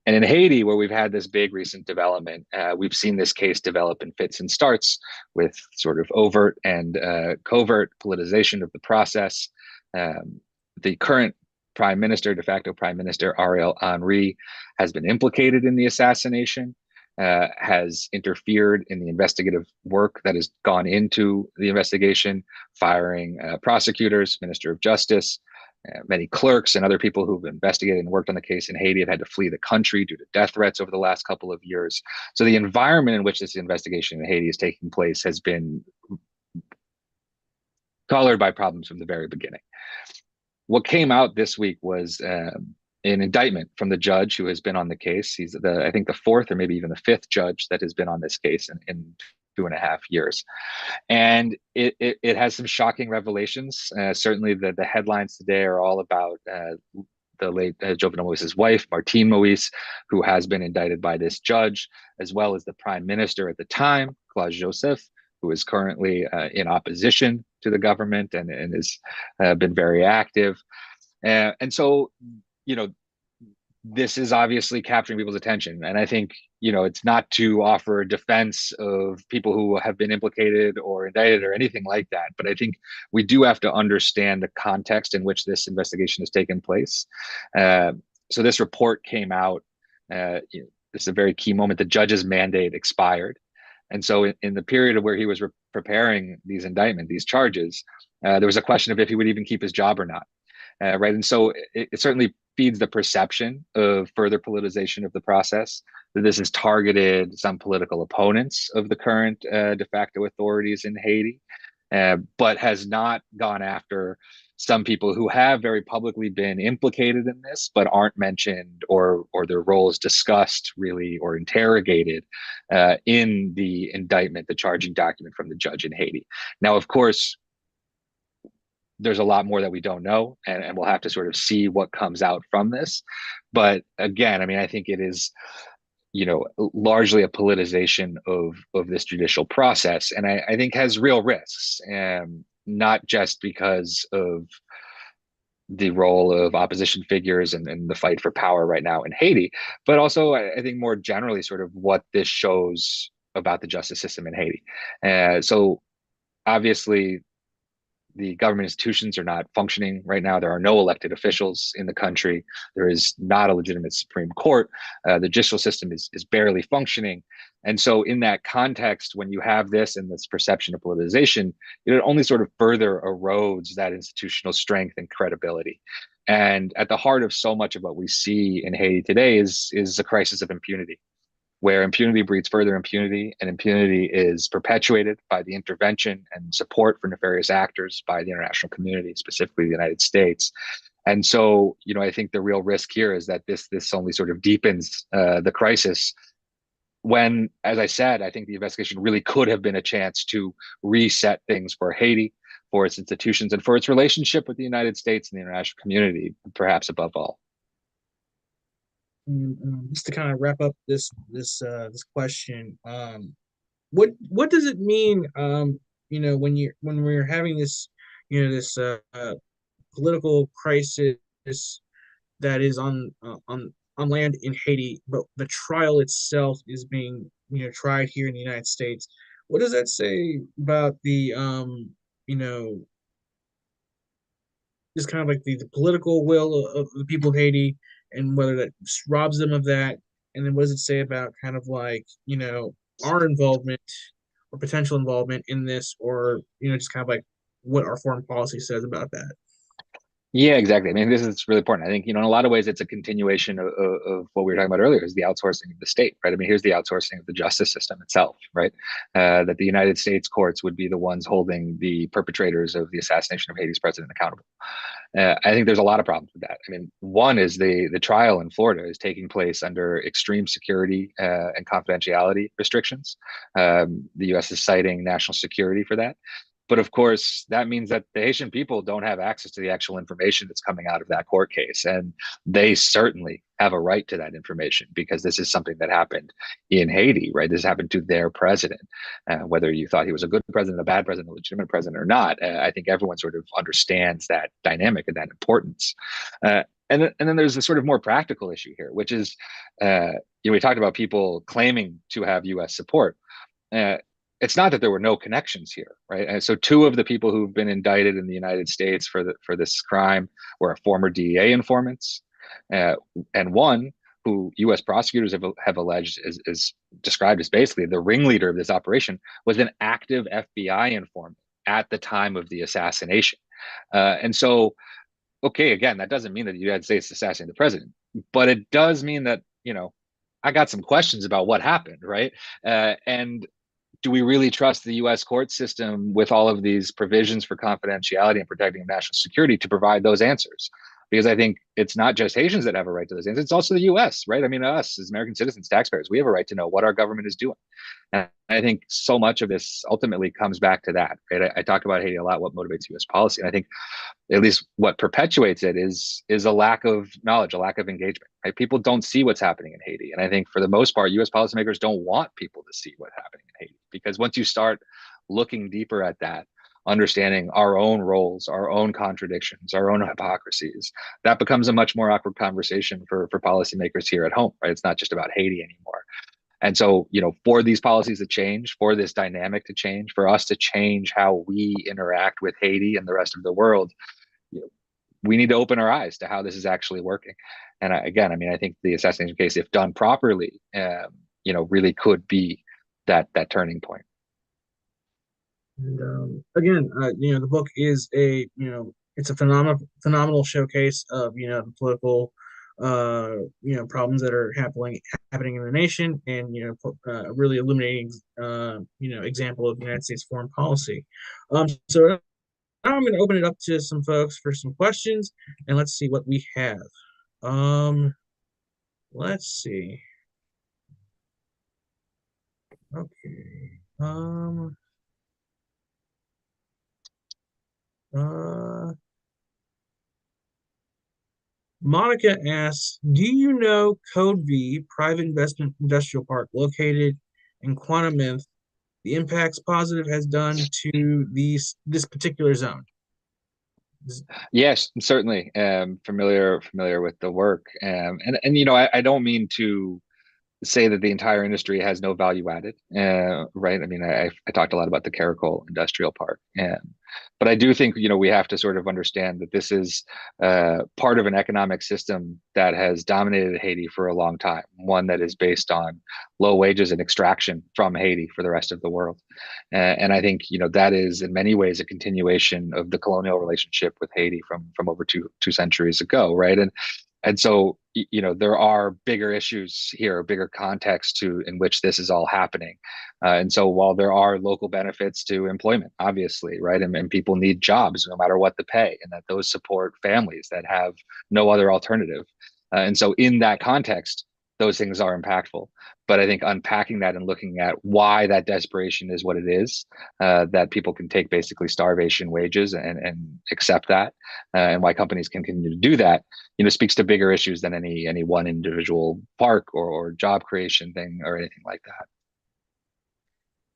And in Haiti, where we've had this big recent development, we've seen this case develop in fits and starts with sort of overt and covert politicization of the process. The current prime minister, de facto prime minister Ariel Henry, has been implicated in the assassination, has interfered in the investigative work that has gone into the investigation, firing prosecutors, minister of justice. Many clerks and other people who've investigated and worked on the case in Haiti have had to flee the country due to death threats over the last couple of years. So the environment in which this investigation in Haiti is taking place has been colored by problems from the very beginning. What came out this week was an indictment from the judge who has been on the case. He's I think the fourth or maybe even the fifth judge that has been on this case in 2.5 years. And it has some shocking revelations. Certainly the headlines today are all about the late Jovenel Moise's wife, Martine Moise, who has been indicted by this judge, as well as the prime minister at the time, Claude Joseph, who is currently in opposition to the government and has been very active. And so, you know, this is obviously capturing people's attention. And I think, you know, it's not to offer a defense of people who have been implicated or indicted or anything like that. But I think we do have to understand the context in which this investigation has taken place. So this report came out. This is a very key moment. The judge's mandate expired. And so in the period of where he was preparing these indictments, these charges, there was a question of if he would even keep his job or not. Right. And so it certainly feeds the perception of further politicization of the process, that this has targeted some political opponents of the current de facto authorities in Haiti, but has not gone after some people who have very publicly been implicated in this, but aren't mentioned or their roles discussed really or interrogated in the indictment, the charging document from the judge in Haiti. Now, of course, there's a lot more that we don't know, and we'll have to sort of see what comes out from this. But again, I mean, I think it is, you know, largely a politicization of this judicial process, and I think has real risks, not just because of the role of opposition figures and the fight for power right now in Haiti, but also I think more generally sort of what this shows about the justice system in Haiti. So obviously, the government institutions are not functioning right now. There are no elected officials in the country. There is not a legitimate Supreme Court. The judicial system is barely functioning. And so in that context, when you have this and this perception of politicization, it only sort of further erodes that institutional strength and credibility. And at the heart of so much of what we see in Haiti today is a crisis of impunity, where impunity breeds further impunity, and impunity is perpetuated by the intervention and support for nefarious actors by the international community, specifically the United States. And so, you know, I think the real risk here is that this only sort of deepens the crisis when, as I said, I think the investigation really could have been a chance to reset things for Haiti, for its institutions, and for its relationship with the United States and the international community, perhaps above all. Just to kind of wrap up this question, what does it mean, you know, when we're having this, you know, this political crisis that is on land in Haiti, but the trial itself is being, you know, tried here in the United States. What does that say about the you know, just kind of like the political will of the people of Haiti, and whether that robs them of that? And then what does it say about kind of like, you know, our involvement or potential involvement in this, or, you know, just kind of like what our foreign policy says about that? Yeah, exactly. I mean, this is really important. I think, you know, in a lot of ways, it's a continuation of what we were talking about earlier, is the outsourcing of the state, right? I mean, here's the outsourcing of the justice system itself, right? That the United States courts would be the ones holding the perpetrators of the assassination of Haiti's president accountable. I think there's a lot of problems with that. I mean, one is the trial in Florida is taking place under extreme security and confidentiality restrictions. The U.S. is citing national security for that. But of course, that means that the Haitian people don't have access to the actual information that's coming out of that court case. And they certainly have a right to that information because this is something that happened in Haiti, right? This happened to their president. Whether you thought he was a good president, a bad president, a legitimate president or not, I think everyone sort of understands that dynamic and that importance. And then there's the sort of more practical issue here, which is, we talked about people claiming to have U.S. support. Uh, it's not that there were no connections here, right? And so two of the people who've been indicted in the United States for this crime were former DEA informants, and one who U.S. prosecutors have alleged is described as basically the ringleader of this operation was an active FBI informant at the time of the assassination. And so, okay, again, that doesn't mean that the United States assassinated the president, but it does mean that, I got some questions about what happened, right? And do we really trust the U.S. court system with all of these provisions for confidentiality and protecting national security to provide those answers? Because I think it's not just Haitians that have a right to those answers; it's also the U.S., right? I mean, us as American citizens, taxpayers, we have a right to know what our government is doing. And I think so much of this ultimately comes back to that, right? I talk about Haiti a lot, what motivates U.S. policy, and I think at least what perpetuates it is a lack of knowledge, a lack of engagement. Right? People don't see what's happening in Haiti, and I think for the most part, U.S. policymakers don't want people to see what's happening in Haiti because once you start looking deeper at that, understanding our own roles, our own contradictions, our own hypocrisies, that becomes a much more awkward conversation for policymakers here at home. Right? It's not just about Haiti anymore. And so, for these policies to change, for this dynamic to change, for us to change how we interact with Haiti and the rest of the world, we need to open our eyes to how this is actually working. And again, I mean, I think the assassination case, if done properly, really could be that turning point. And again, the book is it's a phenomenal showcase of the political problems that are happening in the nation, and really illuminating example of the United States foreign policy. So now I'm going to open it up to some folks for some questions, and let's see what we have. Let's see. Okay. Monica asks, do you know Code V, private investment industrial park located in Quantum, the impacts positive has done to this particular zone? Yes, certainly. Familiar with the work. And I don't mean to say that the entire industry has no value added, right? I mean, I talked a lot about the Caracol Industrial Park, but I do think we have to sort of understand that this is part of an economic system that has dominated Haiti for a long time, one that is based on low wages and extraction from Haiti for the rest of the world, and I think that is in many ways a continuation of the colonial relationship with Haiti from over two centuries ago, right? And so, there are bigger issues here, a bigger context in which this is all happening. And so while there are local benefits to employment, obviously, right, and people need jobs no matter what the pay, and that those support families that have no other alternative. And so in that context, those things are impactful. But I think unpacking that and looking at why that desperation is what it is, that people can take basically starvation wages and accept that, and why companies can continue to do that, speaks to bigger issues than any one individual park or job creation thing or anything like that.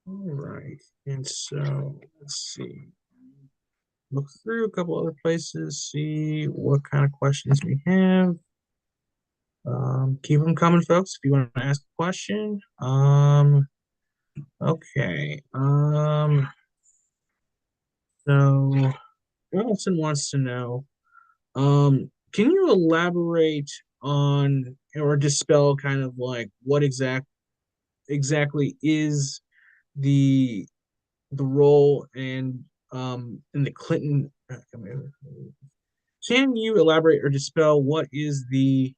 All right. And so let's see. Look through a couple other places, see what kind of questions we have. Keep them coming, folks, if you want to ask a question. Okay. So Donaldson wants to know, can you elaborate on or dispel kind of like what exactly is the role and in the Clinton can you elaborate or dispel what is the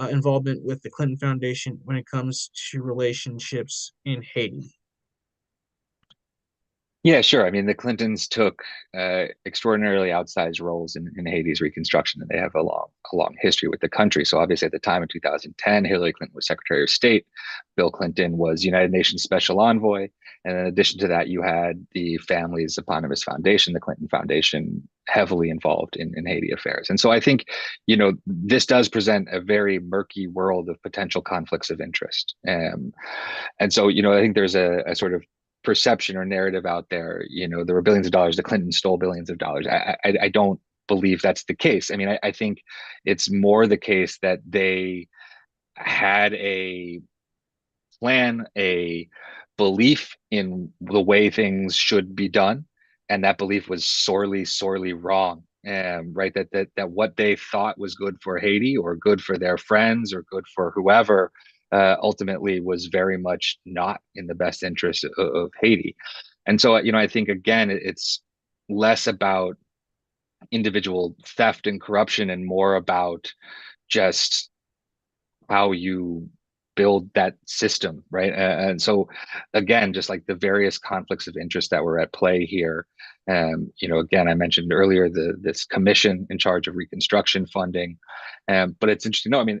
involvement with the Clinton Foundation when it comes to relationships in Haiti? Yeah, sure. I mean, the Clintons took extraordinarily outsized roles in Haiti's reconstruction, and they have a long history with the country. So obviously, at the time in 2010, Hillary Clinton was Secretary of State, Bill Clinton was United Nations Special Envoy, and in addition to that, you had the family's eponymous foundation, the Clinton Foundation, heavily involved in Haiti affairs. And so I think, this does present a very murky world of potential conflicts of interest. And so, I think there's a sort of perception or narrative out there. There were billions of dollars. The Clintons stole billions of dollars. I don't believe that's the case. I mean, I think it's more the case that they had a plan, a belief in the way things should be done, and that belief was sorely, sorely wrong. Right, that what they thought was good for Haiti or good for their friends or good for whoever ultimately was very much not in the best interest of Haiti. And so, I think again, it's less about individual theft and corruption and more about just how you build that system, right? And so, again, just like the various conflicts of interest that were at play here. Again, I mentioned earlier this commission in charge of reconstruction funding, but it's interesting. No, I mean,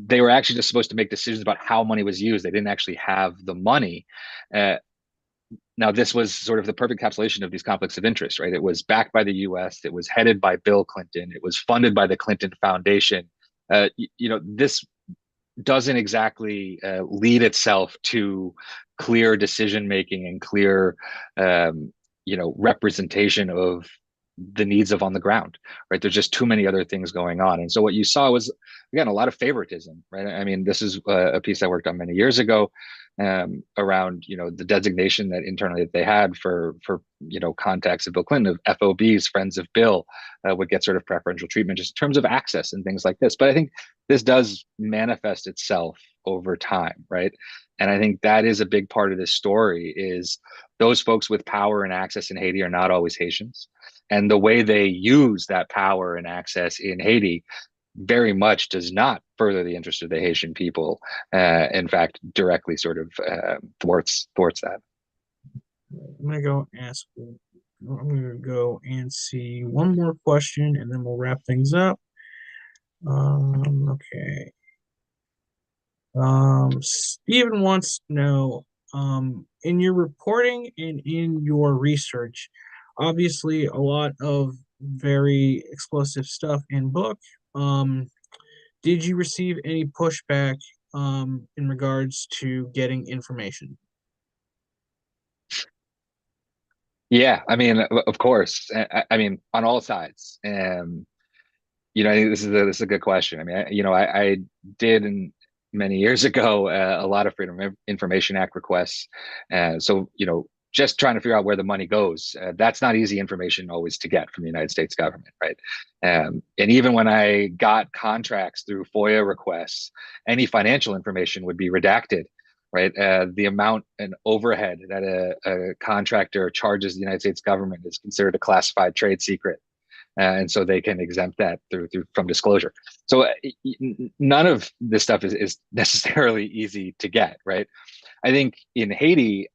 they were actually just supposed to make decisions about how money was used. They didn't actually have the money. Now, this was sort of the perfect encapsulation of these conflicts of interest, right? It was backed by the U.S. It was headed by Bill Clinton. It was funded by the Clinton Foundation. This doesn't exactly lead itself to clear decision making and clear, representation of the needs of on the ground, right? There's just too many other things going on. And so what you saw was, again, a lot of favoritism, right? I mean, this is a piece I worked on many years ago around, the designation that internally that they had for contacts of Bill Clinton, of FOBs, friends of Bill, would get sort of preferential treatment just in terms of access and things like this. But I think this does manifest itself over time, right? And I think that is a big part of this story is those folks with power and access in Haiti are not always Haitians. And the way they use that power and access in Haiti very much does not further the interest of the Haitian people. In fact, directly sort of thwarts that. I'm gonna go and see one more question, and then we'll wrap things up. Okay. Steven wants to know, in your reporting and in your research, obviously a lot of very explosive stuff in book. Did you receive any pushback in regards to getting information? Yeah, I mean, of course. I mean, on all sides. I think this is a good question. I mean, I did many years ago a lot of Freedom of Information Act requests. So, just trying to figure out where the money goes. That's not easy information always to get from the United States government, right? And even when I got contracts through FOIA requests, any financial information would be redacted, right? The amount and overhead that a contractor charges the United States government is considered a classified trade secret. And so they can exempt that through from disclosure. So none of this stuff is necessarily easy to get, right? I think in Haiti,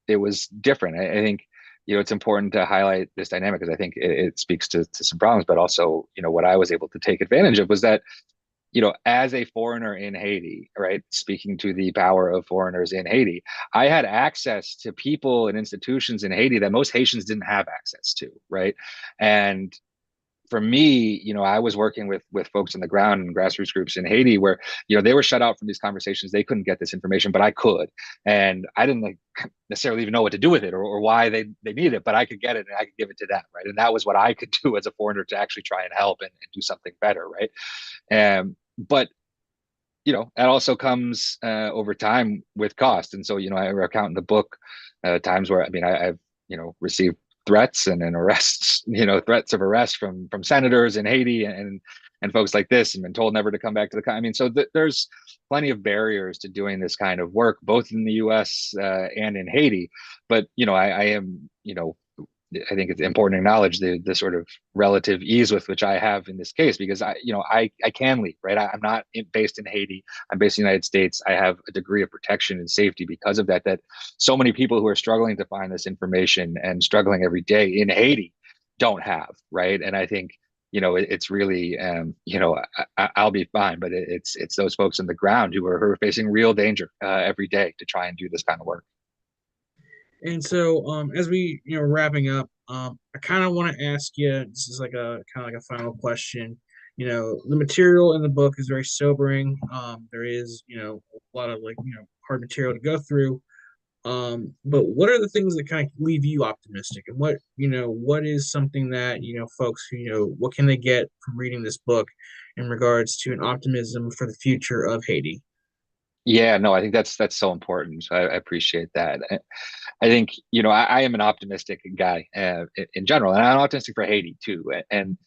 it was different. I think it's important to highlight this dynamic because I think it speaks to some problems, but also what I was able to take advantage of was that as a foreigner in Haiti, right, speaking to the power of foreigners in Haiti, I had access to people and institutions in Haiti that most Haitians didn't have access to, right? And for me, I was working with folks on the ground and grassroots groups in Haiti where, they were shut out from these conversations. They couldn't get this information, but I could. And I didn't necessarily even know what to do with it or why they needed it, but I could get it and I could give it to them, right? And that was what I could do as a foreigner to actually try and help and do something better, right? But that also comes over time with cost. And so, I recount in the book times where, I mean, I've received threats and arrests, threats of arrest from senators in Haiti and folks like this, and been told never to come back to the country. I mean, so there's plenty of barriers to doing this kind of work, both in the U.S. And in Haiti. But I am I think it's important to acknowledge the sort of relative ease with which I have in this case, because I can leave, right? I'm not based in Haiti. I'm based in the United States. I have a degree of protection and safety because of that. That so many people who are struggling to find this information and struggling every day in Haiti don't have, right? And I think it's really I'll be fine, but it's those folks on the ground who are facing real danger every day to try and do this kind of work. And so, as we wrapping up, I kind of want to ask you. This is like a kind of like a final question. The material in the book is very sobering. There is a lot of like hard material to go through. But what are the things that kind of leave you optimistic, and what is something that folks who what can they get from reading this book in regards to an optimism for the future of Haiti? Yeah, no, I think that's so important. So I appreciate that. I think I am an optimistic guy in general, and I'm optimistic for Haiti too. And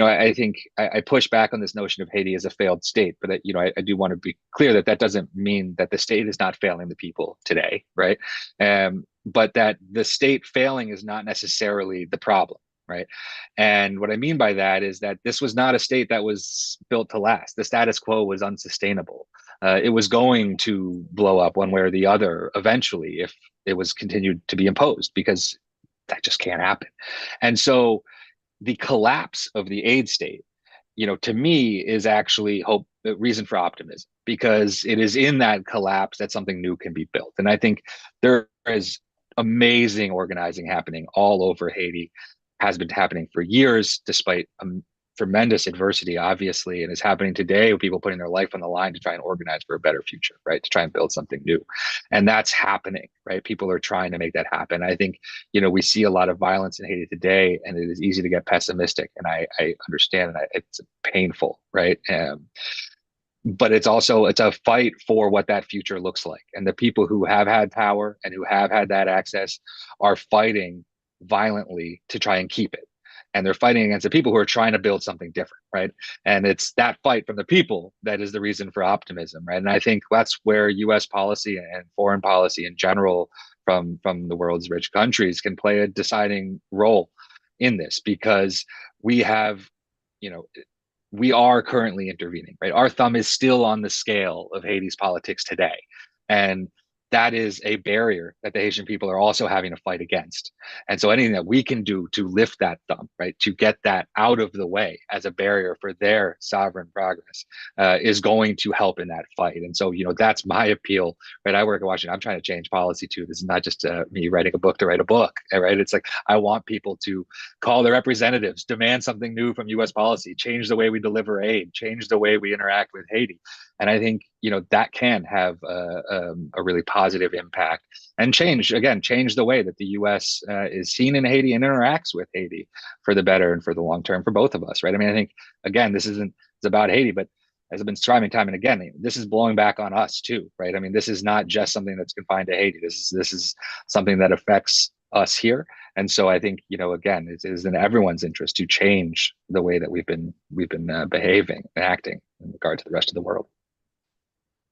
I think I push back on this notion of Haiti as a failed state, but I do want to be clear that that doesn't mean that the state is not failing the people today, right? But that the state failing is not necessarily the problem, right? And what I mean by that is that this was not a state that was built to last. The status quo was unsustainable. It was going to blow up one way or the other eventually if it was continued to be imposed, because that just can't happen. And so the collapse of the aid state, to me is actually hope, reason for optimism, because it is in that collapse that something new can be built. And I think there is amazing organizing happening all over Haiti, has been happening for years, despite tremendous adversity, obviously, and is happening today with people putting their life on the line to try and organize for a better future, right? To try and build something new. And that's happening, right? People are trying to make that happen. I think, we see a lot of violence in Haiti today, and it is easy to get pessimistic. And I understand, and it's painful, right? But it's a fight for what that future looks like. And the people who have had power and who have had that access are fighting violently to try and keep it. And they're fighting against the people who are trying to build something different, right? And it's that fight from the people that is the reason for optimism, right? And I think that's where U.S. policy and foreign policy in general from the world's rich countries can play a deciding role in this, because we have, you know, we are currently intervening, right? Our thumb is still on the scale of Haiti's politics today. And that is a barrier that the Haitian people are also having to fight against. And so anything that we can do to lift that thumb, right, to get that out of the way as a barrier for their sovereign progress is going to help in that fight. And so, that's my appeal, right? I work in Washington. I'm trying to change policy too. This is not just me writing a book to write a book, right? It's like, I want people to call their representatives, demand something new from U.S. policy, change the way we deliver aid, change the way we interact with Haiti. And I think, that can have a really positive impact and change the way that the U.S. Is seen in Haiti and interacts with Haiti for the better and for the long term for both of us, right? I mean, I think, again, it's about Haiti, but as I've been striving time and again, this is blowing back on us too, right? I mean, this is not just something that's confined to Haiti. This is something that affects us here. And so I think, again, it is in everyone's interest to change the way that we've been behaving and acting in regard to the rest of the world.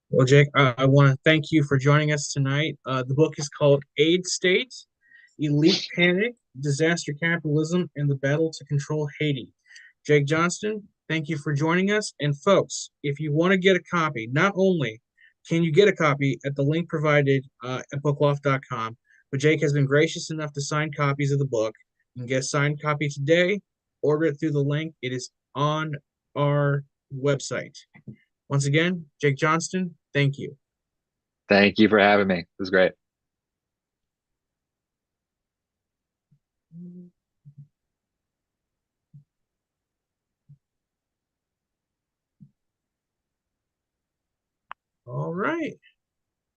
Well, Jake, I want to thank you for joining us tonight. The book is called Aid State, Elite Panic, Disaster Capitalism, and the Battle to Control Haiti. Jake Johnston, thank you for joining us. And folks, if you want to get a copy, not only can you get a copy at the link provided at bookloft.com, but Jake has been gracious enough to sign copies of the book. You can get a signed copy today, order it through the link. It is on our website. Once again, Jake Johnston, thank you. Thank you for having me. It was great. All right.